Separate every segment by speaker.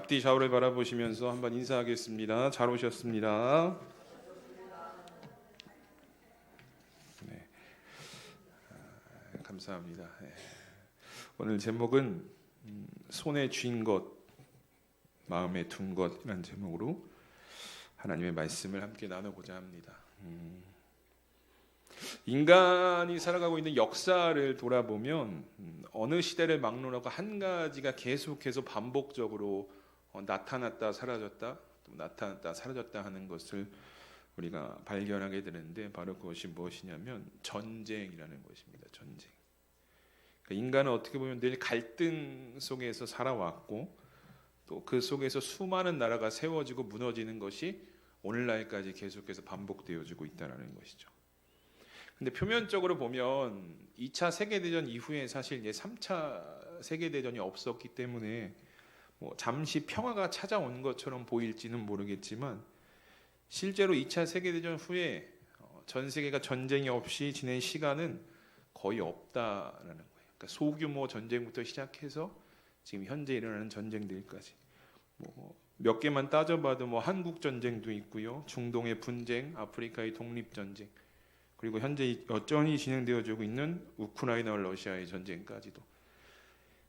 Speaker 1: 앞뒤 좌우를 바라보시면서 한번 인사하겠습니다. 잘 오셨습니다. 네, 감사합니다. 오늘 제목은 손에 쥔 것, 마음에 둔 것이라는 제목으로 하나님의 말씀을 함께 나눠보자 합니다. 인간이 살아가고 있는 역사를 돌아보면 어느 시대를 막론하고 한 가지가 계속해서 반복적으로 나타났다 사라졌다 또 나타났다 사라졌다 하는 것을 우리가 발견하게 되는데, 바로 그것이 무엇이냐면 전쟁이라는 것입니다. 전쟁. 그러니까 인간은 어떻게 보면 늘 갈등 속에서 살아왔고, 또 그 속에서 수많은 나라가 세워지고 무너지는 것이 오늘날까지 계속해서 반복되어지고 있다는 것이죠. 근데 표면적으로 보면 2차 세계대전 이후에 사실 이제 3차 세계대전이 없었기 때문에 잠시 평화가 찾아온 것처럼 보일지는 모르겠지만, 실제로 2차 세계대전 후에 전 세계가 전쟁이 없이 지낸 시간은 거의 없다라는 거예요. 그러니까 소규모 전쟁부터 시작해서 지금 현재 일어나는 전쟁들까지 몇 개만 따져봐도 한국 전쟁도 있고요, 중동의 분쟁, 아프리카의 독립 전쟁, 그리고 현재 여전히 진행되어지고 있는 우크라이나와 러시아의 전쟁까지도.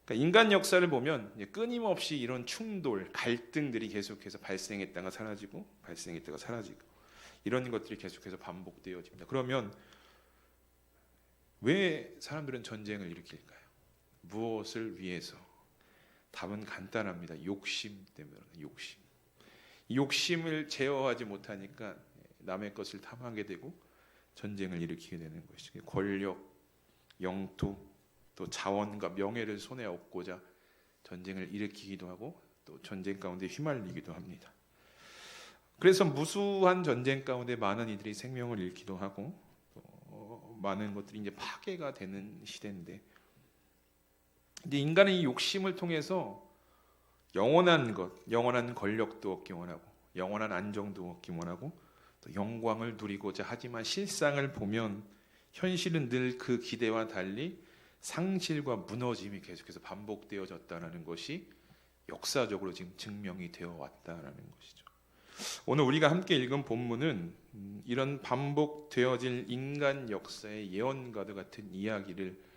Speaker 1: 그러니까 인간 역사를 보면 끊임없이 이런 충돌, 갈등들이 계속해서 발생했다가 사라지고 발생했다가 사라지고 이런 것들이 계속해서 반복되어집니다. 그러면 왜 사람들은 전쟁을 일으킬까요? 무엇을 위해서? 답은 간단합니다. 욕심 때문입니다. 욕심. 이 욕심을 제어하지 못하니까 남의 것을 탐하게 되고 전쟁을 일으키게 되는 것이죠. 권력, 영토, 또 자원과 명예를 손에 얻고자 전쟁을 일으키기도 하고 또 전쟁 가운데 휘말리기도 합니다. 그래서 무수한 전쟁 가운데 많은 이들이 생명을 잃기도 하고 또 많은 것들이 이제 파괴가 되는 시대인데, 근데 인간은 이 욕심을 통해서 영원한 것, 영원한 권력도 얻기 원하고 영원한 안정도 얻기 원하고 또 영광을 누리고자 하지만, 실상을 보면 현실은 늘 그 기대와 달리 상실과 무너짐이 계속해서 반복되어졌다는 것이 역사적으로 지금 증명이 되어 왔다는 것이죠. 오늘 우리가 함께 읽은 본문은 이런 반복되어질 인간 역사의 예언과도 같은 이야기를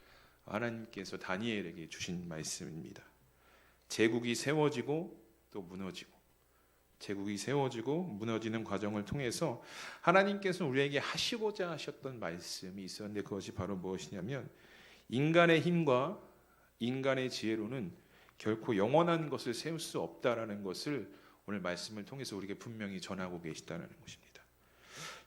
Speaker 1: 하나님께서 다니엘에게 주신 말씀입니다. 제국이 세워지고 또 무너지고, 제국이 세워지고 무너지는 과정을 통해서 하나님께서 우리에게 하시고자 하셨던 말씀이 있었는데, 그것이 바로 무엇이냐면 인간의 힘과 인간의 지혜로는 결코 영원한 것을 세울 수 없다라는 것을 오늘 말씀을 통해서 우리에게 분명히 전하고 계시다는 것입니다.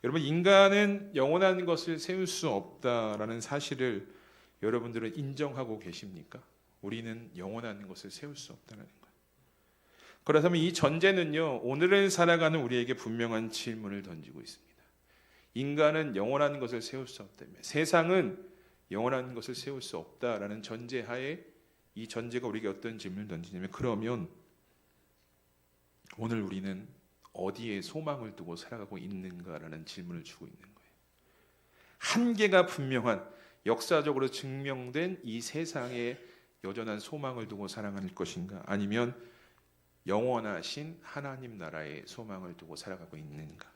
Speaker 1: 여러분, 인간은 영원한 것을 세울 수 없다라는 사실을 여러분들은 인정하고 계십니까? 우리는 영원한 것을 세울 수 없다는 것. 그렇다면 이 전제는요, 오늘을 살아가는 우리에게 분명한 질문을 던지고 있습니다. 인간은 영원한 것을 세울 수 없다며, 세상은 영원한 것을 세울 수 없다라는 전제하에 이 전제가 우리에게 어떤 질문을 던지냐면, 그러면 오늘 우리는 어디에 소망을 두고 살아가고 있는가라는 질문을 주고 있는 거예요. 한계가 분명한, 역사적으로 증명된 이 세상에 여전한 소망을 두고 살아갈 것인가, 아니면 영원하신 하나님 나라의 소망을 두고 살아가고 있는가.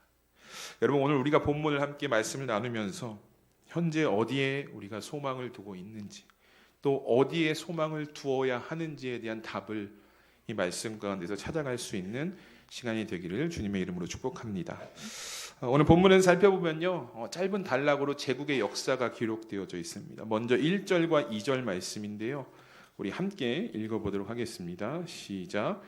Speaker 1: 여러분, 오늘 우리가 본문을 함께 말씀을 나누면서 현재 어디에 우리가 소망을 두고 있는지, 또 어디에 소망을 두어야 하는지에 대한 답을 이 말씀 가운데서 찾아갈 수 있는 시간이 되기를 주님의 이름으로 축복합니다. 오늘 본문을 살펴보면요, 짧은 단락으로 제국의 역사가 기록되어져 있습니다. 먼저 1절과 2절 말씀인데요, 우리 함께 읽어보도록 하겠습니다. 시작.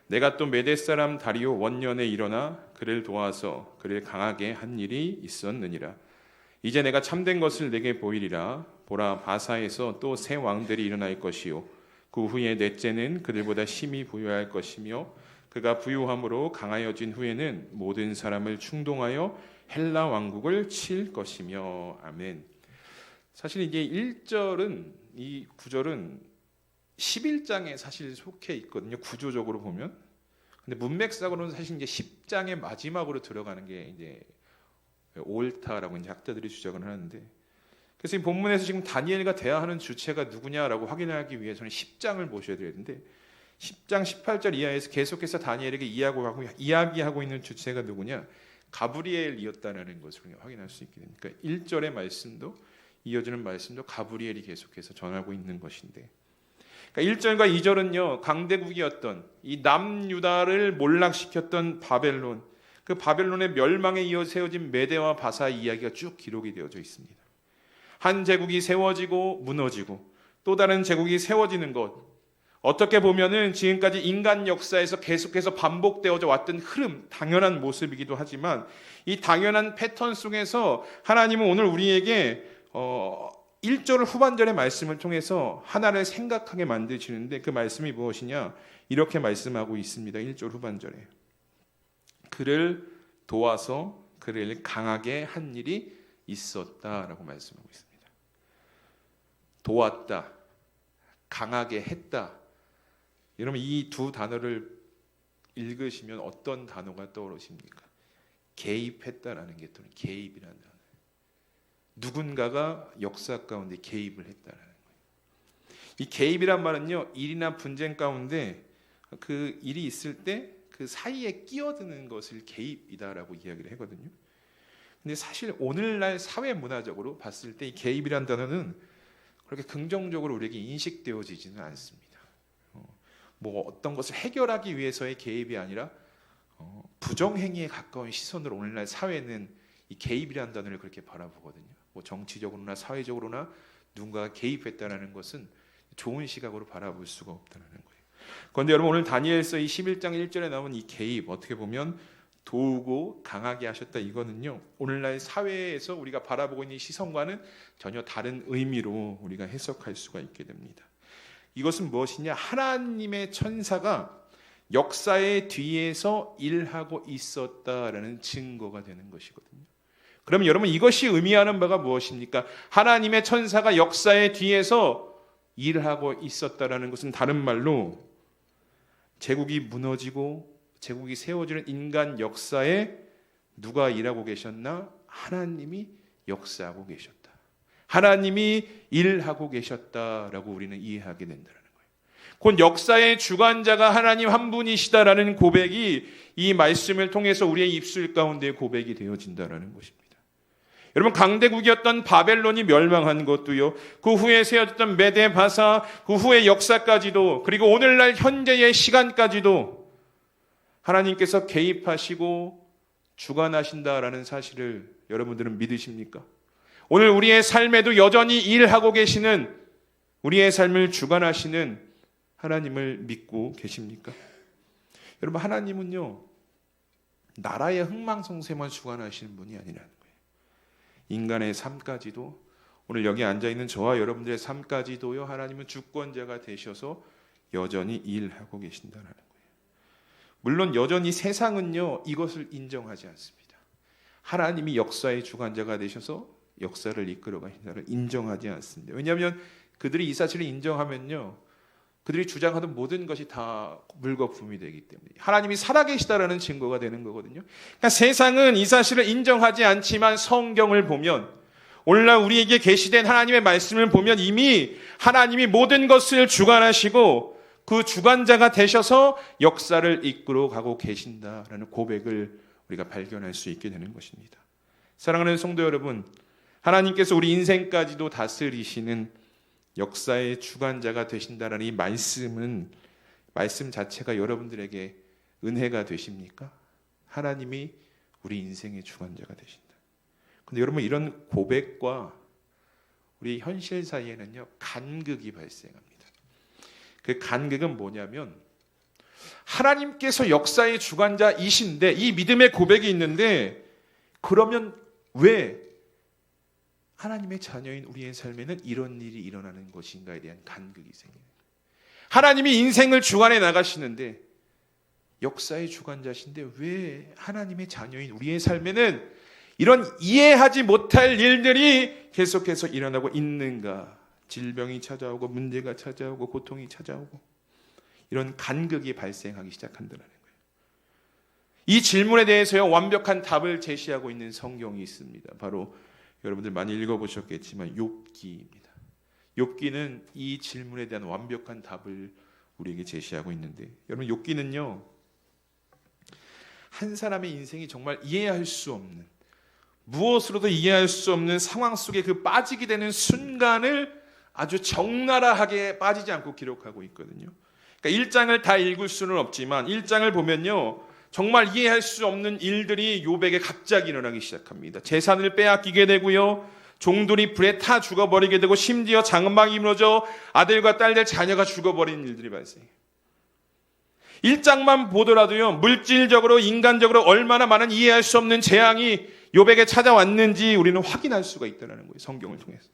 Speaker 1: 내가 또 메대 사람 다리오 원년에 일어나 그를 도와서 그를 강하게 한 일이 있었느니라. 이제 내가 참된 것을 내게 보이리라. 보라, 바사에서 또 새 왕들이 일어날 것이요, 그 후에 넷째는 그들보다 심히 부유할 것이며, 그가 부유함으로 강하여진 후에는 모든 사람을 충동하여 헬라 왕국을 칠 것이며. 아멘. 사실 이게 1절은, 이 구절은 11장에 사실 속해 있거든요, 구조적으로 보면. 근데 문맥상으로는 사실 이제 10장의 마지막으로 들어가는 게 이제 옳다라고 이제 학자들이 주장을 하는데, 그래서 이 본문에서 지금 다니엘과 대화하는 주체가 누구냐라고 확인하기 위해서는 10장을 보셔야 되는데, 10장 18절 이하에서 계속해서 다니엘에게 이야기하고 있는 주체가 누구냐? 가브리엘이었다라는 것을 확인할 수 있게 됩니다. 그러니까 1절의 말씀도 이어지는 말씀도 가브리엘이 계속해서 전하고 있는 것인데, 그러니까 1절과 2절은요 강대국이었던 이 남유다를 몰락시켰던 바벨론, 그 바벨론의 멸망에 이어 세워진 메대와 바사의 이야기가 쭉 기록이 되어져 있습니다. 한 제국이 세워지고 무너지고 또 다른 제국이 세워지는 것, 어떻게 보면은 지금까지 인간 역사에서 계속해서 반복되어져 왔던 흐름, 당연한 모습이기도 하지만 이 당연한 패턴 속에서 하나님은 오늘 우리에게 1절 후반절의 말씀을 통해서 하나를 생각하게 만드시는데, 그 말씀이 무엇이냐? 이렇게 말씀하고 있습니다. 1절 후반절에 그를 도와서 그를 강하게 한 일이 있었다라고 말씀하고 있습니다. 도왔다, 강하게 했다. 여러분 이 두 단어를 읽으시면 어떤 단어가 떠오르십니까? 개입했다라는 게 또는 개입이라는 단어. 누군가가 역사 가운데 개입을 했다라는 거예요. 이 개입이란 말은요, 일이나 분쟁 가운데 그 일이 있을 때 그 사이에 끼어드는 것을 개입이다라고 이야기를 하거든요. 근데 사실 오늘날 사회 문화적으로 봤을 때 이 개입이란 단어는 그렇게 긍정적으로 우리에게 인식되어지지는 않습니다. 뭐 어떤 것을 해결하기 위해서의 개입이 아니라 부정행위에 가까운 시선으로 오늘날 사회는 이 개입이라는 단어를 그렇게 바라보거든요. 뭐 정치적으로나 사회적으로나 누군가가 개입했다는 것은 좋은 시각으로 바라볼 수가 없다는 거예요. 그런데 여러분 오늘 다니엘서 이 11장 1절에 나온 이 개입, 어떻게 보면 도우고 강하게 하셨다, 이거는요 오늘날 사회에서 우리가 바라보고 있는 시선과는 전혀 다른 의미로 우리가 해석할 수가 있게 됩니다. 이것은 무엇이냐? 하나님의 천사가 역사의 뒤에서 일하고 있었다라는 증거가 되는 것이거든요. 그러면 여러분 이것이 의미하는 바가 무엇입니까? 하나님의 천사가 역사의 뒤에서 일하고 있었다라는 것은 다른 말로 제국이 무너지고 제국이 세워지는 인간 역사에 누가 일하고 계셨나? 하나님이 역사하고 계셨다. 하나님이 일하고 계셨다라고 우리는 이해하게 된다는 거예요. 곧 역사의 주관자가 하나님 한 분이시다라는 고백이 이 말씀을 통해서 우리의 입술 가운데 고백이 되어진다라는 것입니다. 여러분 강대국이었던 바벨론이 멸망한 것도요, 그 후에 세워졌던 메대 바사, 그 후의 역사까지도, 그리고 오늘날 현재의 시간까지도 하나님께서 개입하시고 주관하신다라는 사실을 여러분들은 믿으십니까? 오늘 우리의 삶에도 여전히 일하고 계시는, 우리의 삶을 주관하시는 하나님을 믿고 계십니까? 여러분 하나님은요 나라의 흥망성쇠만 주관하시는 분이 아니라는 거예요. 인간의 삶까지도, 오늘 여기 앉아있는 저와 여러분들의 삶까지도요 하나님은 주권자가 되셔서 여전히 일하고 계신다는 거예요. 물론 여전히 세상은요 이것을 인정하지 않습니다. 하나님이 역사의 주관자가 되셔서 역사를 이끌어 가신다를 인정하지 않습니다. 왜냐하면 그들이 이 사실을 인정하면요 그들이 주장하던 모든 것이 다 물거품이 되기 때문에 하나님이 살아계시다라는 증거가 되는 거거든요. 그러니까 세상은 이 사실을 인정하지 않지만 성경을 보면, 오늘날 우리에게 계시된 하나님의 말씀을 보면 이미 하나님이 모든 것을 주관하시고 그 주관자가 되셔서 역사를 이끌어 가고 계신다라는 고백을 우리가 발견할 수 있게 되는 것입니다. 사랑하는 성도 여러분, 하나님께서 우리 인생까지도 다스리시는 역사의 주관자가 되신다는 이 말씀은, 말씀 자체가 여러분들에게 은혜가 되십니까? 하나님이 우리 인생의 주관자가 되신다. 근데 여러분 이런 고백과 우리 현실 사이에는요 간극이 발생합니다. 그 간극은 뭐냐면 하나님께서 역사의 주관자이신데 이 믿음의 고백이 있는데, 그러면 왜 하나님의 자녀인 우리의 삶에는 이런 일이 일어나는 것인가에 대한 간극이 생겨요. 하나님이 인생을 주관해 나가시는데, 역사의 주관자신데 왜 하나님의 자녀인 우리의 삶에는 이런 이해하지 못할 일들이 계속해서 일어나고 있는가? 질병이 찾아오고 문제가 찾아오고 고통이 찾아오고 이런 간극이 발생하기 시작한다는 거예요. 이 질문에 대해서요 완벽한 답을 제시하고 있는 성경이 있습니다. 바로 여러분들 많이 읽어보셨겠지만 욥기입니다. 욥기는 이 질문에 대한 완벽한 답을 우리에게 제시하고 있는데, 여러분 욥기는요 한 사람의 인생이 정말 이해할 수 없는, 무엇으로도 이해할 수 없는 상황 속에 그 빠지게 되는 순간을 아주 적나라하게 빠지지 않고 기록하고 있거든요. 그러니까 1장을 다 읽을 수는 없지만 1장을 보면요 정말 이해할 수 없는 일들이 욥에게 갑자기 일어나기 시작합니다. 재산을 빼앗기게 되고요, 종들이 불에 타 죽어버리게 되고, 심지어 장막이 무너져 아들과 딸들 자녀가 죽어버리는 일들이 발생해요. 1장만 보더라도요 물질적으로 인간적으로 얼마나 많은 이해할 수 없는 재앙이 욥에게 찾아왔는지 우리는 확인할 수가 있다는 거예요, 성경을 통해서.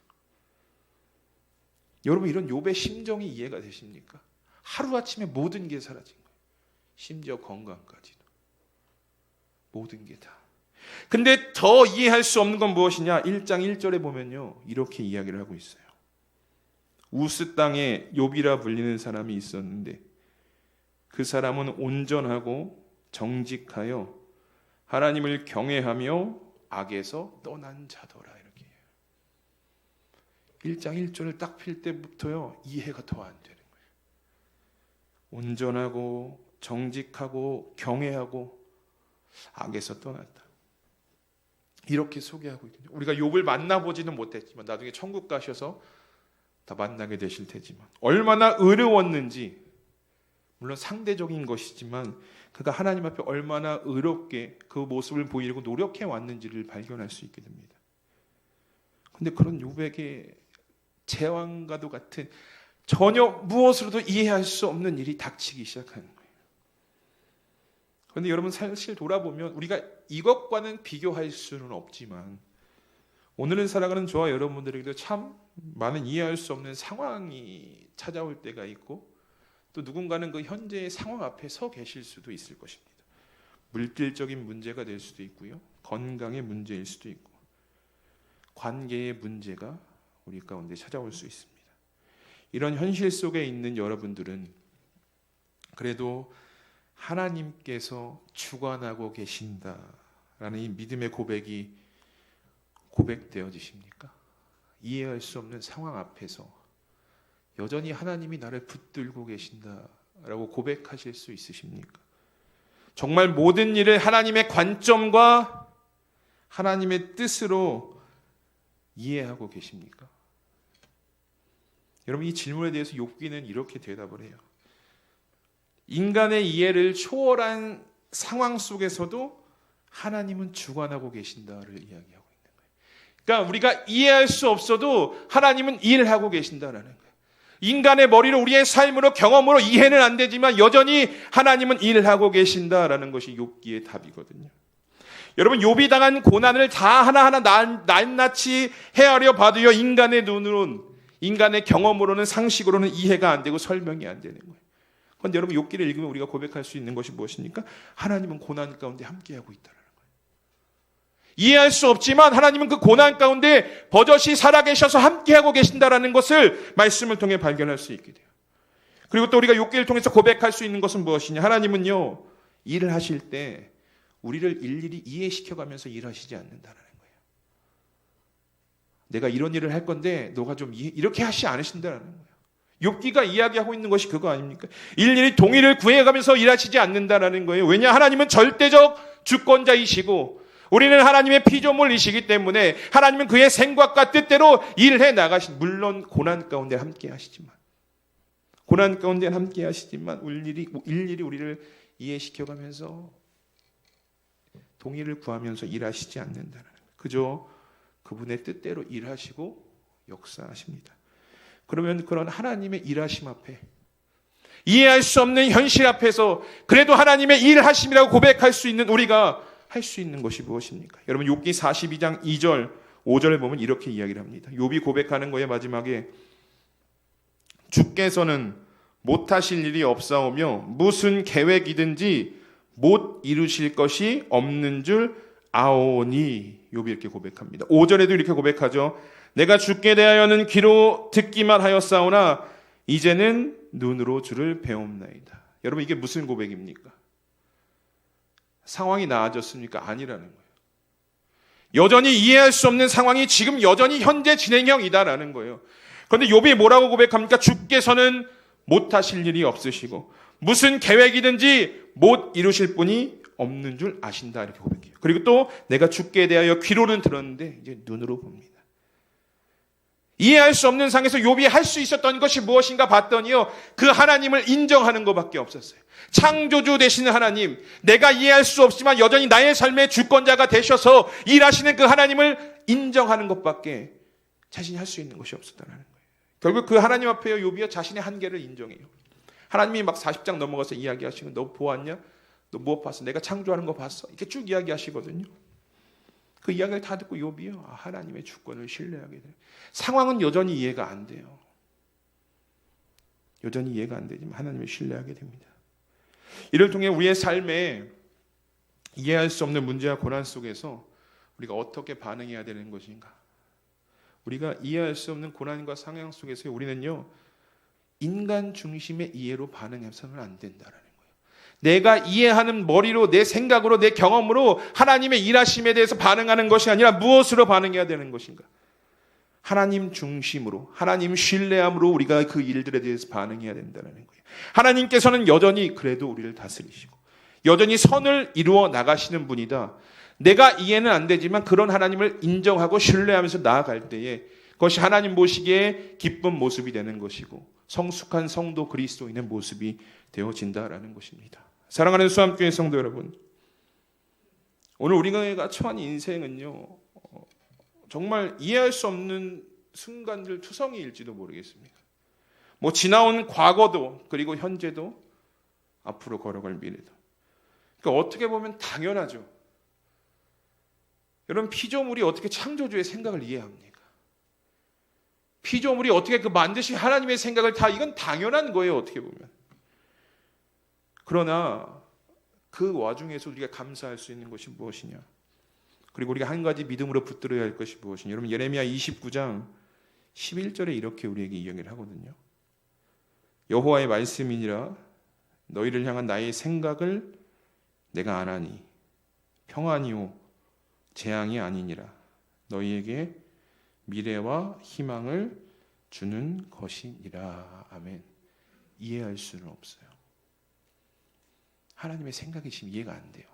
Speaker 1: 여러분 이런 욥의 심정이 이해가 되십니까? 하루아침에 모든 게 사라진 거예요. 심지어 건강까지도. 모든 게 다. 근데 더 이해할 수 없는 건 무엇이냐? 1장 1절에 보면요 이렇게 이야기를 하고 있어요. 우스 땅에 욥이라 불리는 사람이 있었는데 그 사람은 온전하고 정직하여 하나님을 경외하며 악에서 떠난 자더라. 이렇게 1장 1절을 딱 필 때부터요 이해가 더 안 되는 거예요. 온전하고 정직하고 경외하고 악에서 떠났다. 이렇게 소개하고 있거든요. 우리가 욥을 만나보지는 못했지만 나중에 천국 가셔서 다 만나게 되실 테지만 얼마나 의로웠는지, 물론 상대적인 것이지만 그가 하나님 앞에 얼마나 의롭게 그 모습을 보이려고 노력해 왔는지를 발견할 수 있게 됩니다. 그런데 그런 욥에게 재앙과도 같은 전혀 무엇으로도 이해할 수 없는 일이 닥치기 시작하는 거예요. 그런데 여러분 사실 돌아보면 우리가 이것과는 비교할 수는 없지만 오늘을 살아가는 저와 여러분들에게도 참 많은 이해할 수 없는 상황이 찾아올 때가 있고, 또 누군가는 그 현재의 상황 앞에 서 계실 수도 있을 것입니다. 물질적인 문제가 될 수도 있고요, 건강의 문제일 수도 있고, 관계의 문제가 우리 가운데 찾아올 수 있습니다. 이런 현실 속에 있는 여러분들은 그래도 하나님께서 주관하고 계신다라는 이 믿음의 고백이 고백되어지십니까? 이해할 수 없는 상황 앞에서 여전히 하나님이 나를 붙들고 계신다라고 고백하실 수 있으십니까? 정말 모든 일을 하나님의 관점과 하나님의 뜻으로 이해하고 계십니까? 여러분 이 질문에 대해서 욥기는 이렇게 대답을 해요. 인간의 이해를 초월한 상황 속에서도 하나님은 주관하고 계신다를 이야기하고 있는 거예요. 그러니까 우리가 이해할 수 없어도 하나님은 일을 하고 계신다라는 거예요. 인간의 머리로 우리의 삶으로 경험으로 이해는 안 되지만 여전히 하나님은 일을 하고 계신다라는 것이 욥기의 답이거든요. 여러분 욥이 당한 고난을 다 하나하나 낱낱이 헤아려 봐도요 인간의 눈으로는, 인간의 경험으로는, 상식으로는 이해가 안 되고 설명이 안 되는 거예요. 그런데 여러분 욥기를 읽으면 우리가 고백할 수 있는 것이 무엇입니까? 하나님은 고난 가운데 함께하고 있다는 거예요. 이해할 수 없지만 하나님은 그 고난 가운데 버젓이 살아계셔서 함께하고 계신다는 것을 말씀을 통해 발견할 수 있게 돼요. 그리고 또 우리가 욥기를 통해서 고백할 수 있는 것은 무엇이냐? 하나님은요 일을 하실 때 우리를 일일이 이해시켜가면서 일하시지 않는다는 거예요. 내가 이런 일을 할 건데 너가 좀 이렇게 하시지 않으신다는 거예요. 욥기가 이야기하고 있는 것이 그거 아닙니까? 일일이 동의를 구해가면서 일하시지 않는다는 거예요. 왜냐? 하나님은 절대적 주권자이시고 우리는 하나님의 피조물이시기 때문에 하나님은 그의 생각과 뜻대로 일해 나가신, 물론 고난 가운데 함께 하시지만 일일이 우리를 이해시켜가면서 동의를 구하면서 일하시지 않는다는 거예요. 그저 그분의 뜻대로 일하시고 역사하십니다. 그러면 그런 하나님의 일하심 앞에, 이해할 수 없는 현실 앞에서 그래도 하나님의 일하심이라고 고백할 수 있는 우리가 할 수 있는 것이 무엇입니까? 여러분 욥기 42장 2절 5절에 보면 이렇게 이야기를 합니다. 욥이 고백하는 거에 마지막에 주께서는 못하실 일이 없사오며 무슨 계획이든지 못 이루실 것이 없는 줄 아오니. 욥이 이렇게 고백합니다. 5절에도 이렇게 고백하죠. 내가 주께 대하여는 귀로 듣기만 하였사오나 이제는 눈으로 주를 배움나이다. 여러분 이게 무슨 고백입니까? 상황이 나아졌습니까? 아니라는 거예요. 여전히 이해할 수 없는 상황이 지금 여전히 현재 진행형이다라는 거예요. 그런데 욥이 뭐라고 고백합니까? 주께서는 못하실 일이 없으시고 무슨 계획이든지 못 이루실 분이 없는 줄 아신다 이렇게 고백해요. 그리고 또 내가 주께 대하여 귀로는 들었는데 이제 눈으로 봅니다. 이해할 수 없는 상에서 욥이 할 수 있었던 것이 무엇인가 봤더니요, 그 하나님을 인정하는 것밖에 없었어요. 창조주 되시는 하나님, 내가 이해할 수 없지만 여전히 나의 삶의 주권자가 되셔서 일하시는 그 하나님을 인정하는 것밖에 자신이 할 수 있는 것이 없었다는 거예요. 결국 그 하나님 앞에 욥이 자신의 한계를 인정해요. 하나님이 막 40장 넘어가서 이야기하시고 너 보았냐? 너 무엇 봤어? 내가 창조하는 거 봤어? 이렇게 쭉 이야기하시거든요. 그 이야기를 다 듣고 욥이요, 하나님의 주권을 신뢰하게 돼요. 상황은 여전히 이해가 안 돼요. 여전히 이해가 안 되지만 하나님을 신뢰하게 됩니다. 이를 통해 우리의 삶에 이해할 수 없는 문제와 고난 속에서 우리가 어떻게 반응해야 되는 것인가? 우리가 이해할 수 없는 고난과 상황 속에서 우리는요, 인간 중심의 이해로 반응해서는 안 된다라는 거예요. 내가 이해하는 머리로, 내 생각으로, 내 경험으로 하나님의 일하심에 대해서 반응하는 것이 아니라 무엇으로 반응해야 되는 것인가? 하나님 중심으로, 하나님 신뢰함으로 우리가 그 일들에 대해서 반응해야 된다는 거예요. 하나님께서는 여전히 그래도 우리를 다스리시고 여전히 선을 이루어 나가시는 분이다. 내가 이해는 안 되지만 그런 하나님을 인정하고 신뢰하면서 나아갈 때에 그것이 하나님 보시기에 기쁜 모습이 되는 것이고 성숙한 성도 그리스도인의 모습이 되어진다라는 것입니다. 사랑하는 수암교회 성도 여러분, 오늘 우리가 처한 인생은요, 정말 이해할 수 없는 순간들 투성이일지도 모르겠습니다. 뭐 지나온 과거도, 그리고 현재도, 앞으로 걸어갈 미래도. 그러니까 어떻게 보면 당연하죠. 여러분, 피조물이 어떻게 창조주의 생각을 이해합니까? 피조물이 어떻게 그 만드신 하나님의 생각을 다, 이건 당연한 거예요, 어떻게 보면. 그러나 그 와중에서 우리가 감사할 수 있는 것이 무엇이냐? 그리고 우리가 한 가지 믿음으로 붙들어야 할 것이 무엇이냐? 여러분, 예레미야 29장 11절에 이렇게 우리에게 이야기를 하거든요. 여호와의 말씀이니라 너희를 향한 나의 생각을 내가 아나니 평안이요 재앙이 아니니라 너희에게 미래와 희망을 주는 것이니라. 아멘. 이해할 수는 없어요. 하나님의 생각이 지금 이해가 안 돼요.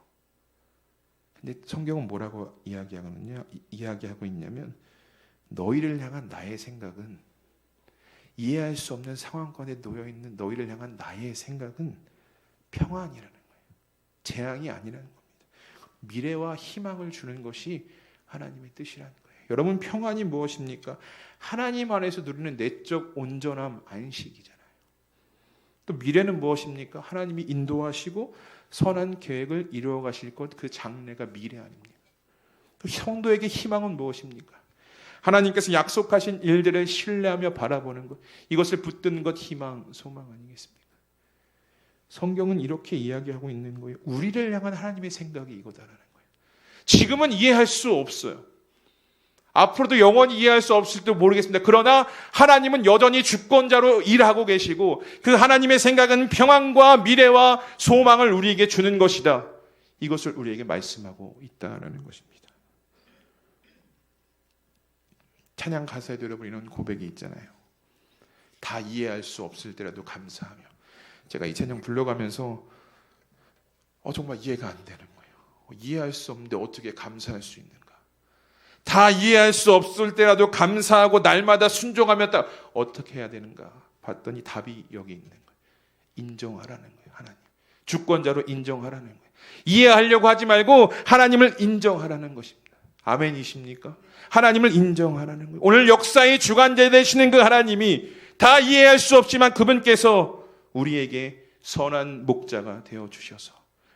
Speaker 1: 근데 성경은 뭐라고 이야기하고 있냐면 너희를 향한 나의 생각은, 이해할 수 없는 상황권에 놓여있는 너희를 향한 나의 생각은 평안이라는 거예요. 재앙이 아니라는 겁니다. 미래와 희망을 주는 것이 하나님의 뜻이라는 거예요. 여러분, 평안이 무엇입니까? 하나님 안에서 누리는 내적 온전함, 안식이잖아요. 또 미래는 무엇입니까? 하나님이 인도하시고 선한 계획을 이루어 가실 것, 그 장래가 미래 아닙니까? 또 성도에게 희망은 무엇입니까? 하나님께서 약속하신 일들을 신뢰하며 바라보는 것, 이것을 붙드는 것, 희망, 소망 아니겠습니까? 성경은 이렇게 이야기하고 있는 거예요. 우리를 향한 하나님의 생각이 이거다라는 거예요. 지금은 이해할 수 없어요. 앞으로도 영원히 이해할 수 없을지도 모르겠습니다. 그러나 하나님은 여전히 주권자로 일하고 계시고 그 하나님의 생각은 평안과 미래와 소망을 우리에게 주는 것이다. 이것을 우리에게 말씀하고 있다는 것입니다. 찬양 가사에도 여러분 이런 고백이 있잖아요. 다 이해할 수 없을 때라도 감사하며. 제가 이 찬양 불러가면서 정말 이해가 안 되는 거예요. 이해할 수 없는데 어떻게 감사할 수 있는가? 다 이해할 수 없을 때라도 감사하고 날마다 순종하며 어떻게 해야 되는가? 봤더니 답이 여기 있는 거예요. 인정하라는 거예요. 하나님. 주권자로 인정하라는 거예요. 이해하려고 하지 말고 하나님을 인정하라는 것입니다. 아멘이십니까? 하나님을 인정하라는 거예요. 오늘 역사의 주관자 되시는 그 하나님이 다 이해할 수 없지만 그분께서 우리에게 선한 목자가 되어주셔서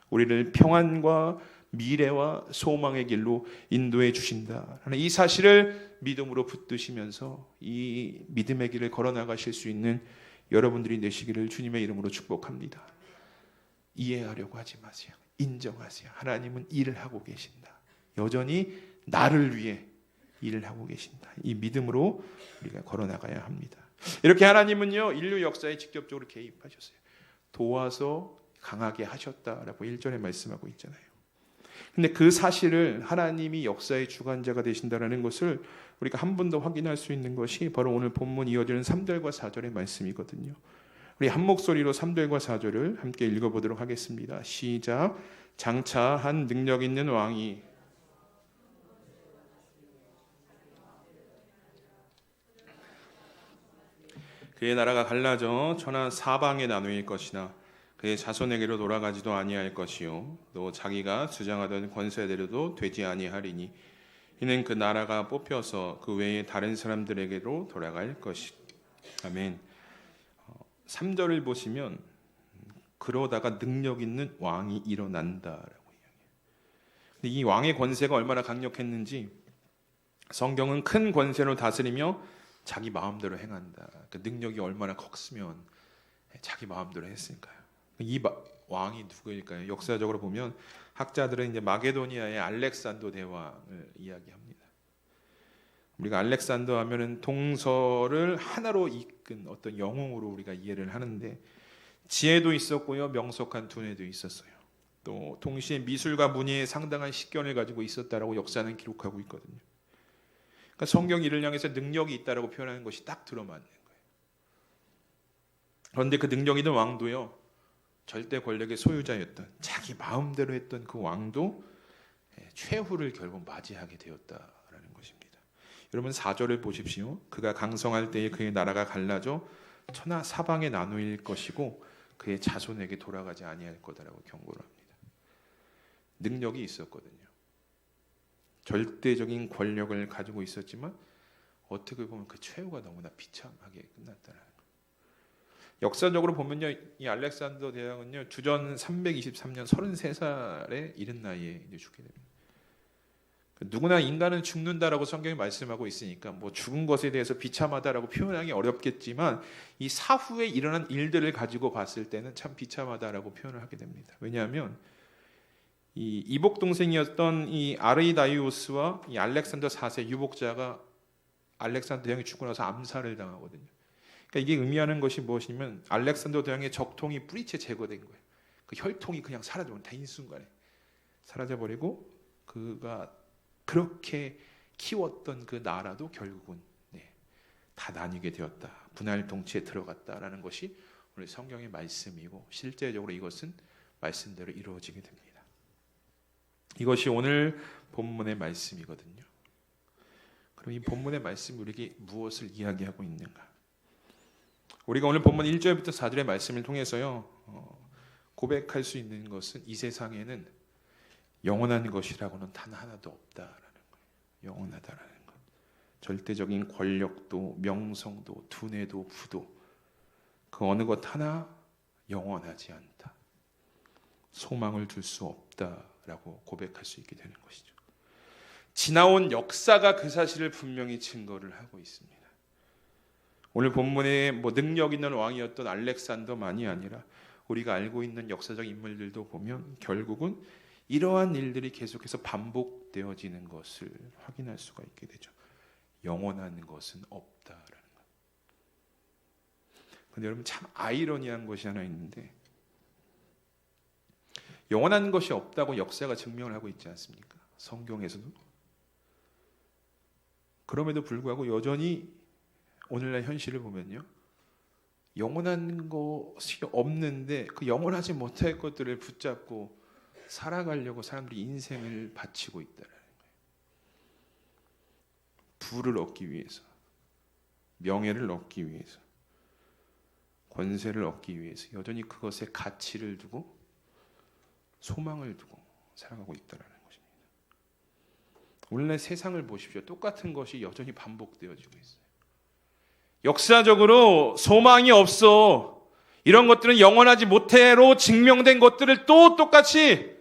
Speaker 1: 우리를 평안과 미래와 소망의 길로 인도해 주신다. 이 사실을 믿음으로 붙드시면서 이 믿음의 길을 걸어나가실 수 있는 여러분들이 되시기를 주님의 이름으로 축복합니다. 이해하려고 하지 마세요. 인정하세요. 하나님은 일을 하고 계신다. 여전히 나를 위해 일을 하고 계신다. 이 믿음으로 우리가 걸어나가야 합니다. 이렇게 하나님은요, 인류 역사에 직접적으로 개입하셨어요. 도와서 강하게 하셨다라고 1절에 말씀하고 있잖아요. 근데 그 사실을 하나님이 역사의 주관자가 되신다라는 것을 우리가 한 번 더 확인할 수 있는 것이 바로 오늘 본문 이어지는 3절과 4절의 말씀이거든요. 우리 한 목소리로 3절과 4절을 함께 읽어보도록 하겠습니다. 시작. 장차 한 능력 있는 왕이 그의 나라가 갈라져 천하 사방에 나누일 것이나 그의 자손에게로 돌아가지도 아니할 것이요 또 자기가 주장하던 권세대로도 되지 아니하리니 이는 그 나라가 뽑혀서 그 외에 다른 사람들에게로 돌아갈 것이. 아멘. 3절을 보시면 그러다가 능력 있는 왕이 일어난다라고 이야기해요. 근데 이 왕의 권세가 얼마나 강력했는지 성경은 큰 권세로 다스리며 자기 마음대로 행한다. 그 능력이 얼마나 컸으면 자기 마음대로 했으니까요. 이 왕이 누구일까요? 역사적으로 보면 학자들은 이제 마게도니아의 알렉산더 대왕을 이야기합니다. 우리가 알렉산더 하면은 동서를 하나로 이끈 어떤 영웅으로 우리가 이해를 하는데 지혜도 있었고요, 명석한 두뇌도 있었어요. 또 동시에 미술과 문예에 상당한 식견을 가지고 있었다라고 역사는 기록하고 있거든요. 그러니까 성경 이를 향해서 능력이 있다라고 표현하는 것이 딱 들어맞는 거예요. 그런데 그 능력 있는 왕도요, 절대 권력의 소유자였던 자기 마음대로 했던 그 왕도 최후를 결국 맞이하게 되었다라는 것입니다. 여러분 4절을 보십시오. 그가 강성할 때에 그의 나라가 갈라져 천하 사방에 나누일 것이고 그의 자손에게 돌아가지 아니할 거다라고 경고를 합니다. 능력이 있었거든요. 절대적인 권력을 가지고 있었지만 어떻게 보면 그 최후가 너무나 비참하게 끝났다는 거예요. 역사적으로 보면요, 이 알렉산더 대왕은요 주전 323년 33살에 이른 나이에 이제 죽게 됩니다. 누구나 인간은 죽는다라고 성경이 말씀하고 있으니까 뭐 죽은 것에 대해서 비참하다라고 표현하기 어렵겠지만 이 사후에 일어난 일들을 가지고 봤을 때는 참 비참하다라고 표현을 하게 됩니다. 왜냐하면 이 이복 동생이었던 이 아르이다이오스와 이 알렉산더 4세 유복자가 알렉산더 대왕이 죽고 나서 암살을 당하거든요. 그러니까 이게 의미하는 것이 무엇이냐면 알렉산더 대왕의 적통이 뿌리째 제거된 거예요. 그 혈통이 그냥 사라져버린 단순간에 사라져버리고 그가 그렇게 키웠던 그 나라도 결국은 다 나뉘게 되었다. 분할 통치에 들어갔다라는 것이 오늘 성경의 말씀이고 실제적으로 이것은 말씀대로 이루어지게 됩니다. 이것이 오늘 본문의 말씀이거든요. 그럼 이 본문의 말씀이 우리에게 무엇을 이야기하고 있는가? 우리가 오늘 본문 1절부터 4절의 말씀을 통해서요 고백할 수 있는 것은 이 세상에는 영원한 것이라고는 단 하나도 없다라는 거예요. 영원하다라는 것. 절대적인 권력도 명성도 두뇌도 부도 그 어느 것 하나 영원하지 않다. 소망을 둘 수 없다라고 고백할 수 있게 되는 것이죠. 지나온 역사가 그 사실을 분명히 증거를 하고 있습니다. 오늘 본문에 뭐 능력 있는 왕이었던 알렉산더만이 아니라 우리가 알고 있는 역사적 인물들도 보면 결국은 이러한 일들이 계속해서 반복되어지는 것을 확인할 수가 있게 되죠. 영원한 것은 없다라는 것. 그런데 여러분 참 아이러니한 것이 하나 있는데 영원한 것이 없다고 역사가 증명을 하고 있지 않습니까? 성경에서도. 그럼에도 불구하고 여전히 오늘날 현실을 보면요. 영원한 것이 없는데 그 영원하지 못할 것들을 붙잡고 살아가려고 사람들이 인생을 바치고 있다는 거예요. 부를 얻기 위해서, 명예를 얻기 위해서, 권세를 얻기 위해서 여전히 그것에 가치를 두고 소망을 두고 살아가고 있다는 것입니다. 오늘날 세상을 보십시오. 똑같은 것이 여전히 반복되어지고 있어요. 역사적으로 소망이 없어. 이런 것들은 영원하지 못해로 증명된 것들을 또 똑같이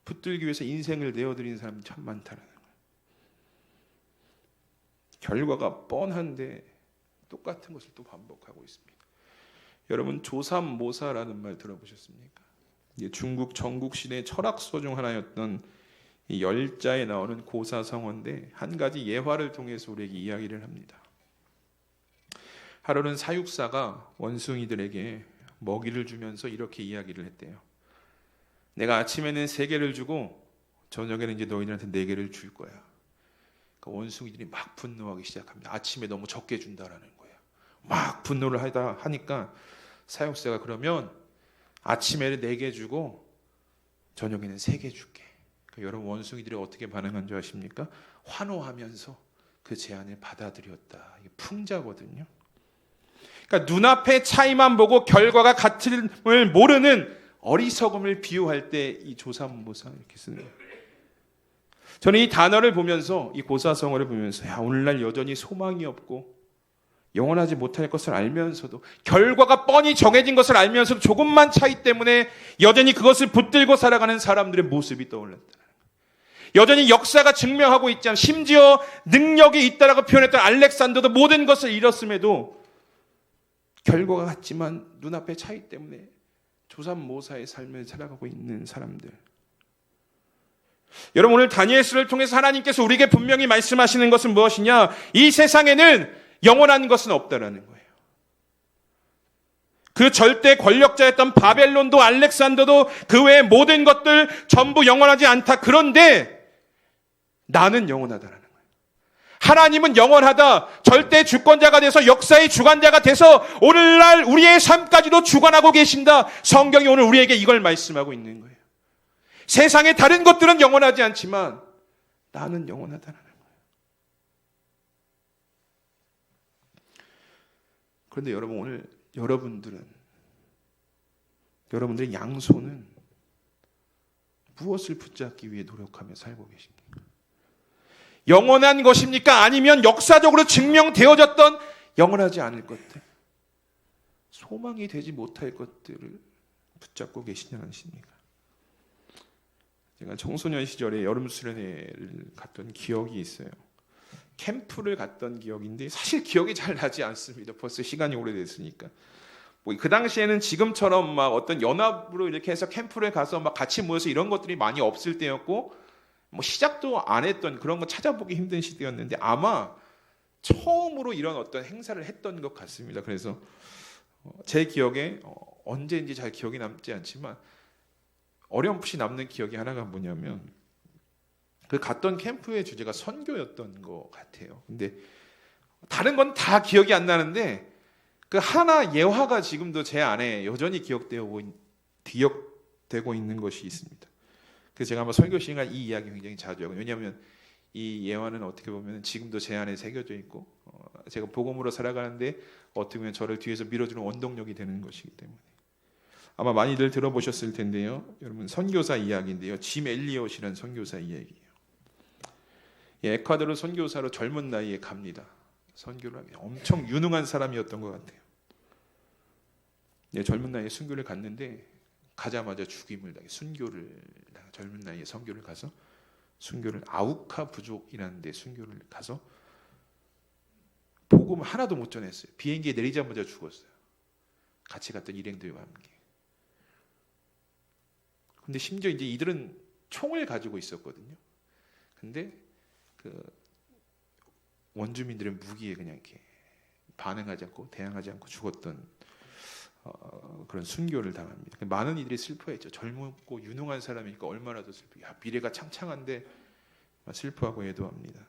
Speaker 1: 붙들기 위해서 인생을 내어드리는 사람이 참 많다는 거예요. 결과가 뻔한데 똑같은 것을 또 반복하고 있습니다. 여러분 조삼모사라는 말 들어보셨습니까? 중국 전국시대 철학서 중 하나였던 이 열자에 나오는 고사성어인데 한 가지 예화를 통해서 우리에게 이야기를 합니다. 하루는 사육사가 원숭이들에게 먹이를 주면서 이렇게 이야기를 했대요. 내가 아침에는 3개를 주고 저녁에는 이제 너희들한테 4개를 줄 거야. 그러니까 원숭이들이 막 분노하기 시작합니다. 아침에 너무 적게 준다라는 거예요. 막 분노를 하니까 사역자가 그러면 아침에는 4개 주고 저녁에는 3개 줄게. 그러니까 여러분 원숭이들이 어떻게 반응한 줄 아십니까? 환호하면서 그 제안을 받아들였다. 이게 풍자거든요. 그러니까 눈앞의 차이만 보고 결과가 같음을 모르는 어리석음을 비유할 때 이 조삼모사 이렇게 쓰는 거예요. 저는 이 단어를 보면서 이 고사성어를 보면서 오늘날 여전히 소망이 없고 영원하지 못할 것을 알면서도 결과가 뻔히 정해진 것을 알면서도 조금만 차이 때문에 여전히 그것을 붙들고 살아가는 사람들의 모습이 떠올랐다. 여전히 역사가 증명하고 있지 않습니까? 심지어 능력이 있다라고 표현했던 알렉산더도 모든 것을 잃었음에도 결과가 같지만 눈앞의 차이 때문에 조삼모사의 삶을 살아가고 있는 사람들. 여러분 오늘 다니엘서를 통해서 하나님께서 우리에게 분명히 말씀하시는 것은 무엇이냐? 이 세상에는 영원한 것은 없다라는 거예요. 그 절대 권력자였던 바벨론도 알렉산더도 그 외의 모든 것들 전부 영원하지 않다. 그런데 나는 영원하다라는 거예요. 하나님은 영원하다. 절대 주권자가 돼서 역사의 주관자가 돼서 오늘날 우리의 삶까지도 주관하고 계신다. 성경이 오늘 우리에게 이걸 말씀하고 있는 거예요. 세상의 다른 것들은 영원하지 않지만 나는 영원하다라는 거예요. 그런데 여러분 오늘 여러분들의 양손은 무엇을 붙잡기 위해 노력하며 살고 계십니까? 영원한 것입니까? 아니면 역사적으로 증명되어졌던 영원하지 않을 것들, 소망이 되지 못할 것들을 붙잡고 계시냐는 것입니까? 제가 청소년 시절에 여름 수련회를 갔던 기억이 있어요. 캠프를 갔던 기억인데 사실 기억이 잘 나지 않습니다. 벌써 시간이 오래됐으니까. 그 당시에는 지금처럼 막 어떤 연합으로 이렇게 해서 캠프를 가서 막 같이 모여서 이런 것들이 많이 없을 때였고, 시작도 안 했던 그런 거 찾아보기 힘든 시대였는데 아마 처음으로 이런 어떤 행사를 했던 것 같습니다. 그래서 제 기억에 언제인지 잘 기억이 남지 않지만 어렴풋이 남는 기억이 하나가 뭐냐면 그 갔던 캠프의 주제가 선교였던 것 같아요. 근데 다른 건 다 기억이 안 나는데 그 하나 예화가 지금도 제 안에 여전히 기억되고 있는 것이 있습니다. 그래서 제가 아마 설교 시간 이 이야기 굉장히 자주 하고, 왜냐하면 이 예화는 어떻게 보면 지금도 제 안에 새겨져 있고 제가 복음으로 살아가는데 어떻게 보면 저를 뒤에서 밀어주는 원동력이 되는 것이기 때문에 아마 많이들 들어보셨을 텐데요. 여러분 선교사 이야기인데요. 짐 엘리엇이라는 선교사 이야기예요. 에콰도르 선교사로 젊은 나이에 갑니다. 선교를 하면 엄청 유능한 사람이었던 것 같아요. 젊은 나이에 순교를 갔는데 가자마자 죽임을 당해 젊은 나이에 선교를 가서 순교를 아우카 부족이라는 데 순교를 가서 복음 하나도 못 전했어요. 비행기에 내리자마자 죽었어요. 같이 갔던 일행들과 함께. 근데 심지어 이제 이들은 총을 가지고 있었거든요. 근데 그 원주민들의 무기에 그냥 이렇게 반응하지 않고 대항하지 않고 죽었던 그런 순교를 당합니다. 많은 이들이 슬퍼했죠. 젊고 유능한 사람이니까 얼마나 더 슬퍼. 미래가 창창한데 슬퍼하고 애도합니다.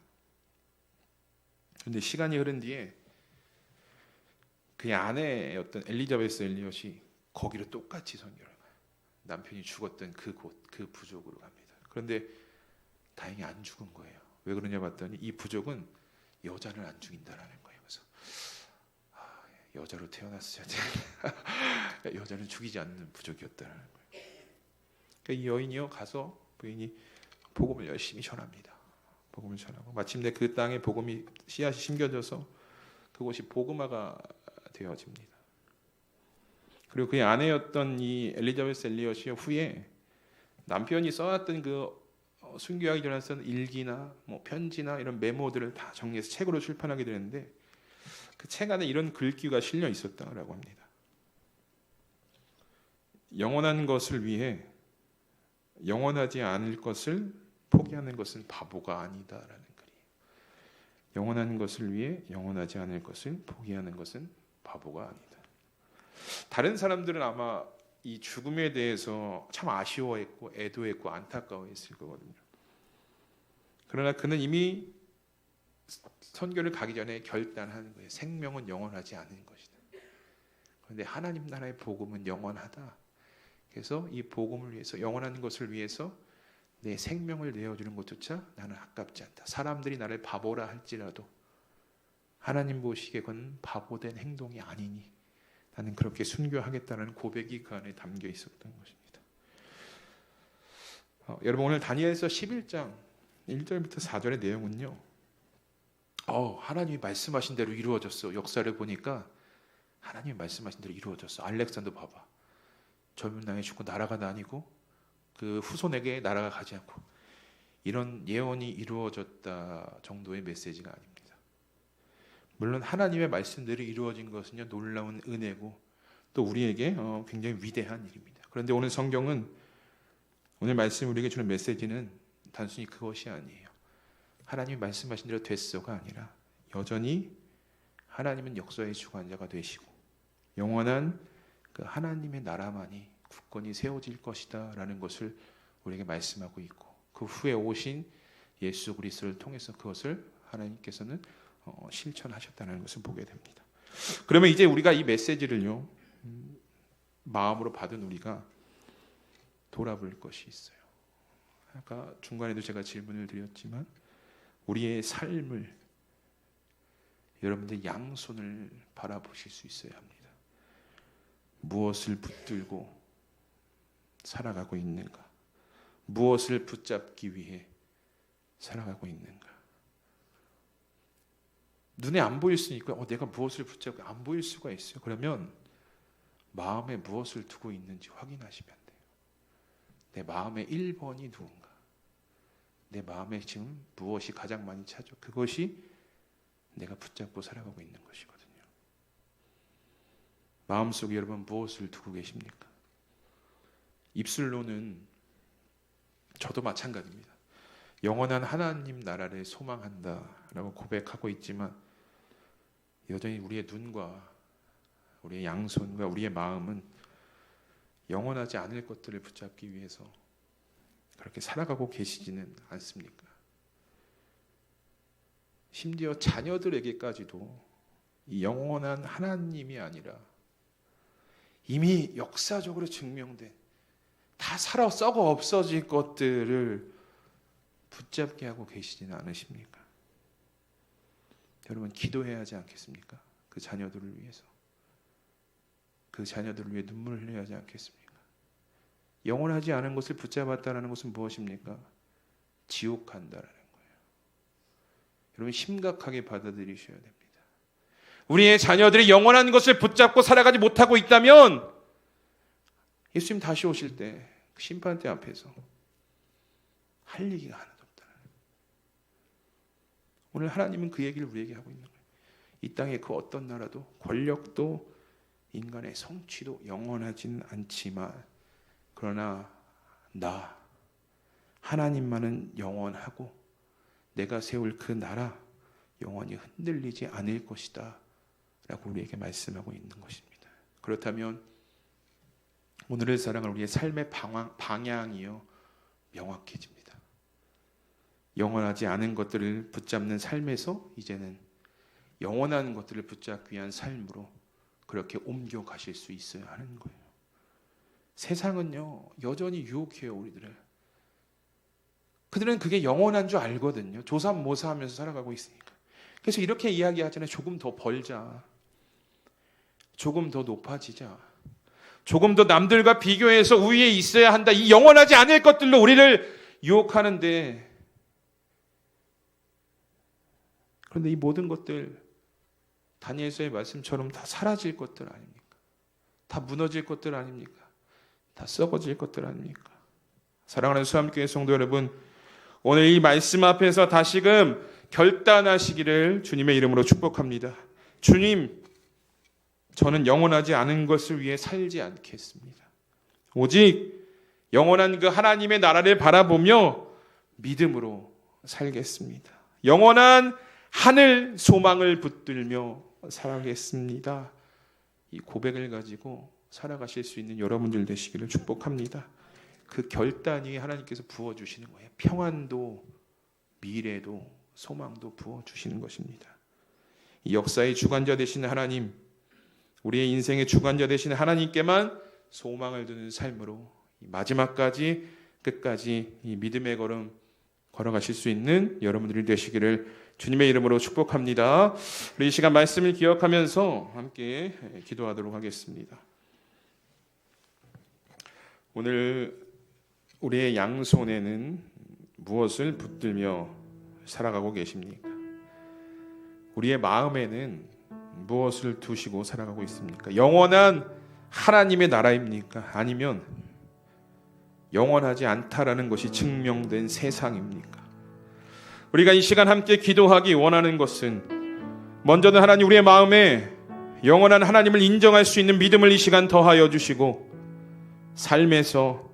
Speaker 1: 그런데 시간이 흐른 뒤에 그의 아내였던 엘리자베스 엘리엇이 거기로 똑같이 선교를 가요. 남편이 죽었던 그곳, 그 부족으로 갑니다. 그런데 다행히 안 죽은 거예요. 왜 그러냐 봤더니 이 부족은 여자를 안 죽인다라는 거예요. 그래서 여자로 태어났어야 돼. 여자는 죽이지 않는 부족이었다는 거예요. 그러니까 이 여인이요 가서 부인이 복음을 열심히 전합니다. 복음을 전하고 마침내 그 땅에 복음이 씨앗이 심겨져서 그곳이 복음화가 되어집니다. 그리고 그의 아내였던 이 엘리자베스 엘리엇이 후에 남편이 써놨던 그 순교하기 전에 쓴 일기나 편지나 이런 메모들을 다 정리해서 책으로 출판하게 되는데 그 책 안에 이런 글귀가 실려 있었다고 합니다. 영원한 것을 위해 영원하지 않을 것을 포기하는 것은 바보가 아니다라는 글이에요. 영원한 것을 위해 영원하지 않을 것을 포기하는 것은 바보가 아니다. 다른 사람들은 아마 이 죽음에 대해서 참 아쉬워했고 애도했고 안타까워했을 거거든요. 그러나 그는 이미 선교를 가기 전에 결단하는 거예요. 생명은 영원하지 않은 것이다. 그런데 하나님 나라의 복음은 영원하다. 그래서 이 복음을 위해서, 영원한 것을 위해서 내 생명을 내어주는 것조차 나는 아깝지 않다. 사람들이 나를 바보라 할지라도 하나님 보시기에 그건 바보된 행동이 아니니 나는 그렇게 순교하겠다는 고백이 그 안에 담겨 있었던 것입니다. 여러분, 오늘 다니엘서 11장 1절부터 4절의 내용은요, 하나님이 말씀하신 대로 이루어졌어. 역사를 보니까 하나님이 말씀하신 대로 이루어졌어. 알렉산더 봐봐, 젊은 나이에 죽고 나라가 다니고 그 후손에게 나라가 가지 않고, 이런 예언이 이루어졌다 정도의 메시지가 아닙니다. 물론 하나님의 말씀대로 이루어진 것은요, 놀라운 은혜고 또 우리에게 굉장히 위대한 일입니다. 그런데 오늘 성경은, 오늘 말씀 우리에게 주는 메시지는 단순히 그것이 아니에요. 하나님이 말씀하신 대로 됐어가 아니라 여전히 하나님은 역사의 주관자가 되시고 영원한 그 하나님의 나라만이 굳건히 세워질 것이다 라는 것을 우리에게 말씀하고 있고, 그 후에 오신 예수 그리스도를 통해서 그것을 하나님께서는 실천하셨다는 것을 보게 됩니다. 그러면 이제 우리가 이 메시지를요, 마음으로 받은 우리가 돌아볼 것이 있어요. 아까 중간에도 제가 질문을 드렸지만 우리의 삶을, 여러분들 양손을 바라보실 수 있어야 합니다. 무엇을 붙들고 살아가고 있는가? 무엇을 붙잡기 위해 살아가고 있는가? 눈에 안 보일 수 있고 내가 무엇을 붙잡고 안 보일 수가 있어요. 그러면 마음에 무엇을 두고 있는지 확인하시면 돼요. 내 마음의 1번이 누군가? 내 마음에 지금 무엇이 가장 많이 차죠? 그것이 내가 붙잡고 살아가고 있는 것이거든요. 마음속에 여러분 무엇을 두고 계십니까? 입술로는 저도 마찬가지입니다. 영원한 하나님 나라를 소망한다라고 고백하고 있지만 여전히 우리의 눈과 우리의 양손과 우리의 마음은 영원하지 않을 것들을 붙잡기 위해서 그렇게 살아가고 계시지는 않습니까? 심지어 자녀들에게까지도 이 영원한 하나님이 아니라 이미 역사적으로 증명된 다 살아 썩어 없어질 것들을 붙잡게 하고 계시지는 않으십니까? 여러분, 기도해야 하지 않겠습니까? 그 자녀들을 위해서, 그 자녀들을 위해 눈물을 흘려야 하지 않겠습니까? 영원하지 않은 것을 붙잡았다는 것은 무엇입니까? 지옥 간다라는 거예요. 여러분, 심각하게 받아들이셔야 됩니다. 우리의 자녀들이 영원한 것을 붙잡고 살아가지 못하고 있다면 예수님 다시 오실 때 그 심판대 앞에서 할 얘기가 하나도 없다는 거예요. 오늘 하나님은 그 얘기를 우리에게 하고 있는 거예요. 이 땅의 그 어떤 나라도 권력도 인간의 성취도 영원하지는 않지만, 그러나 나 하나님만은 영원하고 내가 세울 그 나라 영원히 흔들리지 않을 것이다 라고 우리에게 말씀하고 있는 것입니다. 그렇다면 오늘을 살아갈 우리의 삶의 방향이요, 명확해집니다. 영원하지 않은 것들을 붙잡는 삶에서 이제는 영원한 것들을 붙잡기 위한 삶으로 그렇게 옮겨가실 수 있어야 하는 거예요. 세상은요, 여전히 유혹해요, 우리들을. 그들은 그게 영원한 줄 알거든요. 조삼모사하면서 살아가고 있으니까. 그래서 이렇게 이야기하잖아요. 조금 더 벌자, 조금 더 높아지자, 조금 더 남들과 비교해서 우위에 있어야 한다. 이 영원하지 않을 것들로 우리를 유혹하는데, 그런데 이 모든 것들 다니엘서의 말씀처럼 다 사라질 것들 아닙니까? 다 무너질 것들 아닙니까? 다 썩어질 것들 아닙니까? 사랑하는 수암교회 성도 여러분, 오늘 이 말씀 앞에서 다시금 결단하시기를 주님의 이름으로 축복합니다. 주님, 저는 영원하지 않은 것을 위해 살지 않겠습니다. 오직 영원한 그 하나님의 나라를 바라보며 믿음으로 살겠습니다. 영원한 하늘 소망을 붙들며 살아가겠습니다. 이 고백을 가지고 살아가실 수 있는 여러분들 되시기를 축복합니다. 그 결단이 하나님께서 부어주시는 거예요. 평안도 미래도 소망도 부어주시는 것입니다. 이 역사의 주관자 되시는 하나님, 우리의 인생의 주관자 되시는 하나님께만 소망을 두는 삶으로 마지막까지 끝까지 이 믿음의 걸음 걸어가실 수 있는 여러분들이 되시기를 주님의 이름으로 축복합니다. 우리 이 시간 말씀을 기억하면서 함께 기도하도록 하겠습니다. 오늘 우리의 양손에는 무엇을 붙들며 살아가고 계십니까? 우리의 마음에는 무엇을 두시고 살아가고 있습니까? 영원한 하나님의 나라입니까? 아니면 영원하지 않다라는 것이 증명된 세상입니까? 우리가 이 시간 함께 기도하기 원하는 것은 먼저는 하나님 우리의 마음에 영원한 하나님을 인정할 수 있는 믿음을 이 시간 더하여 주시고 삶에서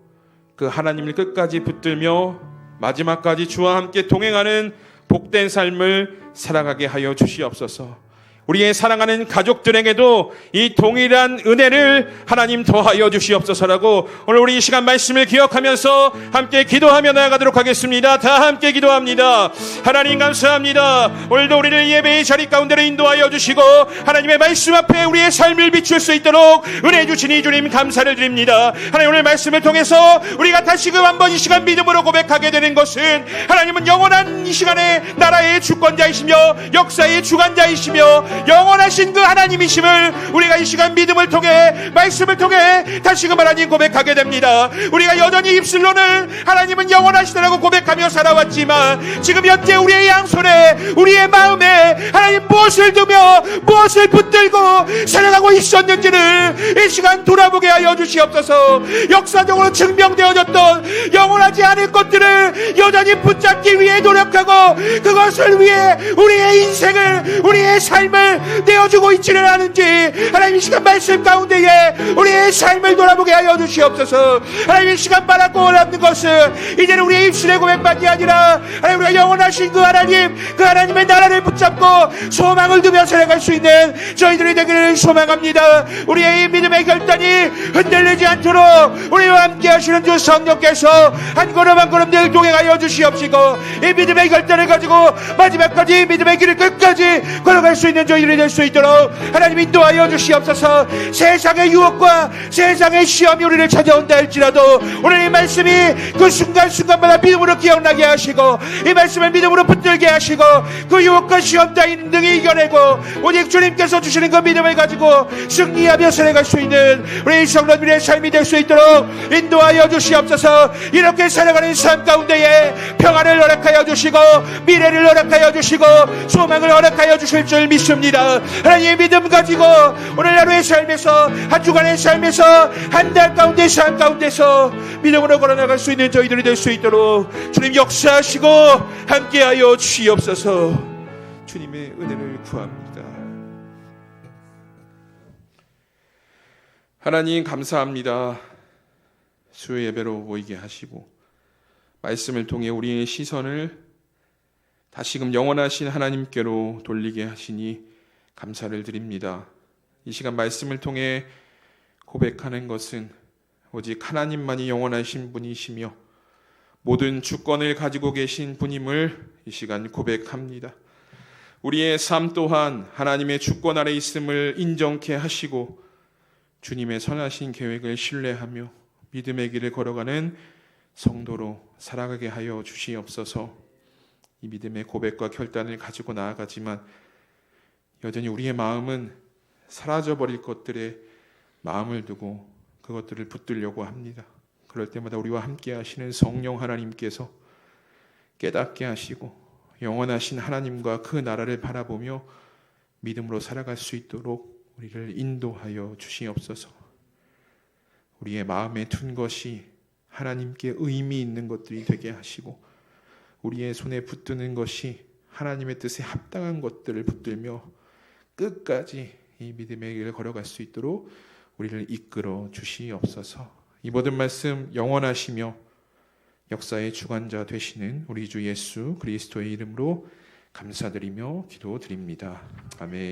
Speaker 1: 그 하나님을 끝까지 붙들며 마지막까지 주와 함께 동행하는 복된 삶을 살아가게 하여 주시옵소서. 우리의 사랑하는 가족들에게도 이 동일한 은혜를 하나님 더하여 주시옵소서라고 오늘 우리 이 시간 말씀을 기억하면서 함께 기도하며 나아가도록 하겠습니다. 다 함께 기도합니다. 하나님 감사합니다. 오늘도 우리를 예배의 자리 가운데로 인도하여 주시고 하나님의 말씀 앞에 우리의 삶을 비출 수 있도록 은혜 주시니 주님 감사를 드립니다. 하나님 오늘 말씀을 통해서 우리가 다시금 한번 이 시간 믿음으로 고백하게 되는 것은 하나님은 영원한 이 시간에 나라의 주권자이시며 역사의 주관자이시며 영원하신 그 하나님이심을 우리가 이 시간 믿음을 통해 말씀을 통해 다시금 하나님 고백하게 됩니다. 우리가 여전히 입술로는 하나님은 영원하시다라고 고백하며 살아왔지만 지금 현재 우리의 양손에 우리의 마음에 하나님 무엇을 두며 무엇을 붙들고 살아가고 있었는지를 이 시간 돌아보게 하여 주시옵소서. 역사적으로 증명되어졌던 영원하지 않을 것들을 여전히 붙잡기 위해 노력하고 그것을 위해 우리의 인생을 우리의 삶을 내어주고 있지는 않은지 하나님 이 시간 말씀 가운데에 우리의 삶을 돌아보게 하여 주시옵소서. 하나님 이 시간 바라고 원하는 것은 이제는 우리의 입술의 고백만이 아니라 하나님 우리가 영원하신 그 하나님 그 하나님의 나라를 붙잡고 소망을 두며 살아갈 수 있는 저희들이 되기를 소망합니다. 우리의 이 믿음의 결단이 흔들리지 않도록 우리와 함께 하시는 주 성령께서 한 걸음 한 걸음 늘 동행하여 주시옵시고 이 믿음의 결단을 가지고 마지막까지 믿음의 길을 끝까지 걸어갈 수 있는 저희들이 될 수 있도록 하나님 인도하여 주시옵소서. 세상의 유혹과 세상의 시험이 우리를 찾아온다 할지라도 오늘 이 말씀이 그 순간순간마다 믿음으로 기억나게 하시고 이 말씀을 믿음으로 붙들게 하시고 그 유혹과 시험 따위는 능히 이겨내고 오직 주님께서 주시는 그 믿음을 가지고 승리하며 살아갈 수 있는 우리 성도들의 삶이 될 수 있도록 인도하여 주시옵소서. 이렇게 살아가는 삶 가운데에 평안을 허락하여 주시고 미래를 허락하여 주시고 소망을 허락하여 주실 줄 믿습니다. 하나님의 믿음 가지고 오늘 하루의 삶에서 한 주간의 삶에서 한 달 가운데 삶 가운데서 믿음으로 걸어나갈 수 있는 저희들이 될 수 있도록 주님 역사하시고 함께하여 주시옵소서. 주님의 은혜를 구합니다. 하나님 감사합니다. 수요 예배로 모이게 하시고 말씀을 통해 우리의 시선을 다시금 영원하신 하나님께로 돌리게 하시니 감사를 드립니다. 이 시간 말씀을 통해 고백하는 것은 오직 하나님만이 영원하신 분이시며 모든 주권을 가지고 계신 분임을 이 시간 고백합니다. 우리의 삶 또한 하나님의 주권 아래 있음을 인정케 하시고 주님의 선하신 계획을 신뢰하며 믿음의 길을 걸어가는 성도로 살아가게 하여 주시옵소서. 이 믿음의 고백과 결단을 가지고 나아가지만 여전히 우리의 마음은 사라져버릴 것들에 마음을 두고 그것들을 붙들려고 합니다. 그럴 때마다 우리와 함께 하시는 성령 하나님께서 깨닫게 하시고 영원하신 하나님과 그 나라를 바라보며 믿음으로 살아갈 수 있도록 우리를 인도하여 주시옵소서. 우리의 마음에 둔 것이 하나님께 의미 있는 것들이 되게 하시고 우리의 손에 붙드는 것이 하나님의 뜻에 합당한 것들을 붙들며 끝까지 이 믿음의 길을 걸어갈 수 있도록 우리를 이끌어 주시옵소서. 이 모든 말씀 영원하시며 역사의 주관자 되시는 우리 주 예수 그리스도의 이름으로 감사드리며 기도드립니다. 아멘.